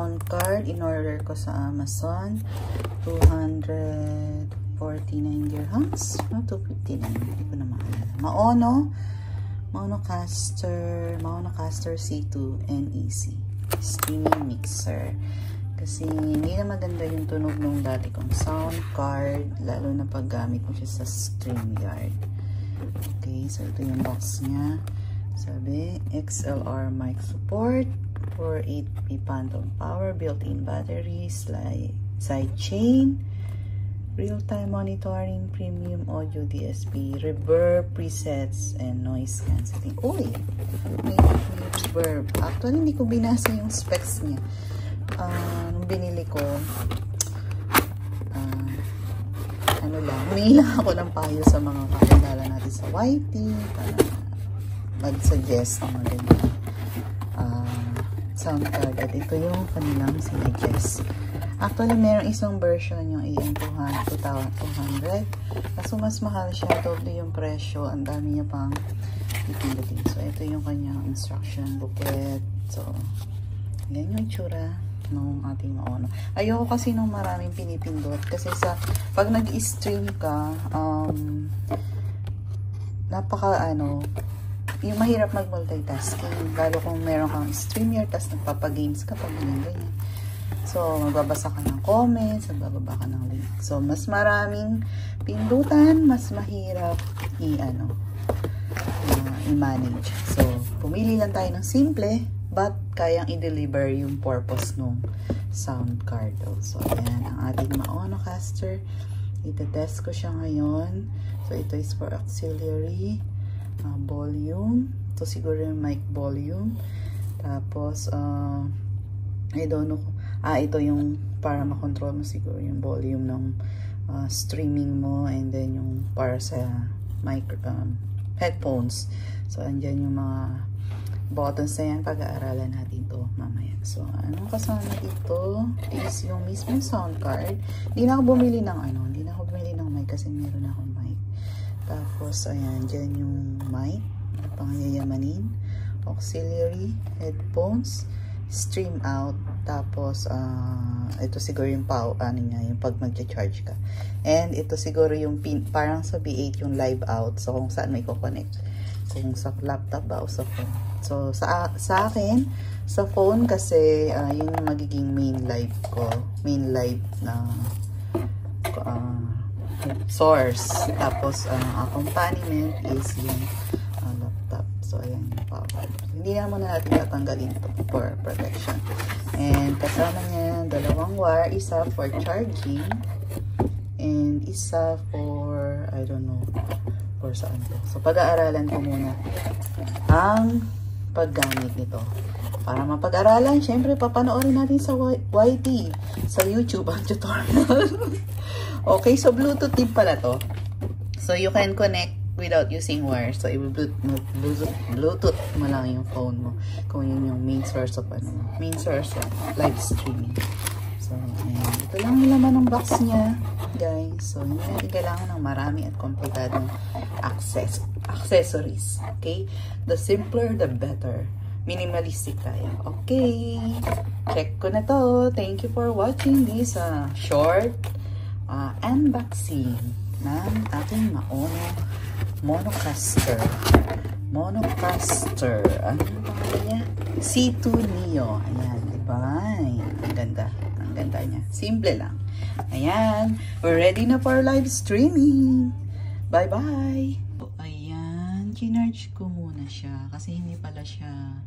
sound card. In-order ko sa Amazon. 249 dirhams. 259. Hindi ko na maalala. Maonocaster C2 NEC. Streaming mixer. Kasi hindi na maganda yung tunog nung dati kong sound card. Lalo na pag gamit mo siya sa StreamYard. Okay, so ito yung box niya. Sabi, XLR mic support, 480p phantom power, built-in batteries, side chain, real-time monitoring, premium audio DSP, reverb presets, and noise cancelling. Uy! May reverb. Actually, hindi ko binasa yung specs niya. Nung binili ko, humingi lang ako ng payo sa mga kakilala natin sa YT para mag-suggest ng magandang sound card. At ito yung kanilang sinuggest. Actually, merong isang version yung AM200. Kaso mas mahal siya. Doble yung presyo. Ang dami niya pang ipindutin. So, ito yung kanyang instruction booklet. So, yan yung itsura ng ating Maono. Ayoko kasi nung maraming pinipindot. Kasi pag nag-stream ka, yung mahirap mag-multitasking. Lalo kung meron kang streamer, tapos nagpapagames ka pag ganyan. So, magbabasa ka ng comments, magbababa ka ng link. So, mas maraming pindutan, mas mahirap i-manage. So, pumili lang tayo ng simple, but kayang i-deliver yung purpose nung sound card. So, ayan, ang ating Maonocaster. Ita-test ko siya ngayon. So, ito is for auxiliary volume. Ito siguro yung mic volume. Tapos, I don't know. Ito yung para makontrol mo siguro yung volume ng streaming mo, and then yung para sa mic, headphones. So, andyan yung mga buttons na yan. Pag-aaralan natin to mamaya. So, anong kasama dito is yung mismo sound card. Hindi na ako bumili ng mic kasi meron akong mic. Tapos, ayan, dyan yung mic na pangyayamanin. Auxiliary, headphones, stream out. Tapos, ito siguro yung yung pag mag-charge ka. And ito siguro yung parang sa B8 yung live out. So, kung saan may i-connect. Kung sa laptop ba o sa phone. So, sa akin, sa phone kasi yun yung magiging main live ko. Main live na source. Tapos, accompaniment is yung laptop. So, ayan yung power. Hindi naman natin tatanggalin ito for protection. And kasama niya dalawang wire. Isa for charging. And isa for, I don't know, for saan to. So, pag-aaralan ko muna ang paggamit nito. Para mapag-aralan, syempre, papanoorin natin sa YT, sa YouTube ang tutorial. Okay, so Bluetooth din pala to. So, you can connect without using wire. So, Bluetooth mo lang yung phone mo. Kung yun yung main source of live streaming. So, ayan. Ito lang yung laman ng box niya, guys. So, hindi natin kailangan ng marami at komplikadong accessories. Okay? The simpler, the better. Minimalistic tayo. Okay. Check ko na to. Thank you for watching this short unboxing ng ating Monocaster. Ano yung pangalan niya? C2 Neo. Ayan, diba? Ang ganda. Ang ganda niya. Simple lang. Ayan. We're ready na for live streaming. Bye-bye. Ayan. Kinarge ko muna siya. Kasi hindi pala siya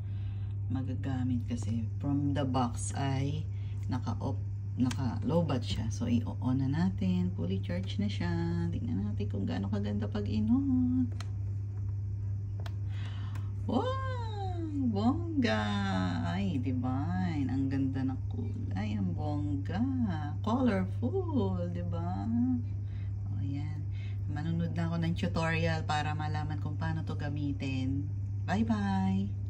magagamit. Kasi from the box ay naka-low-bat siya. So, i-on na natin. Fully charged na siya. Tingnan natin kung gaano kaganda pag in-on. Wow! Bongga! Ay, divine. Ang ganda ng kulay. Ang bongga. Colorful, diba? O, ayan. Manunod na ako ng tutorial para malaman kung paano to gamitin. Bye-bye!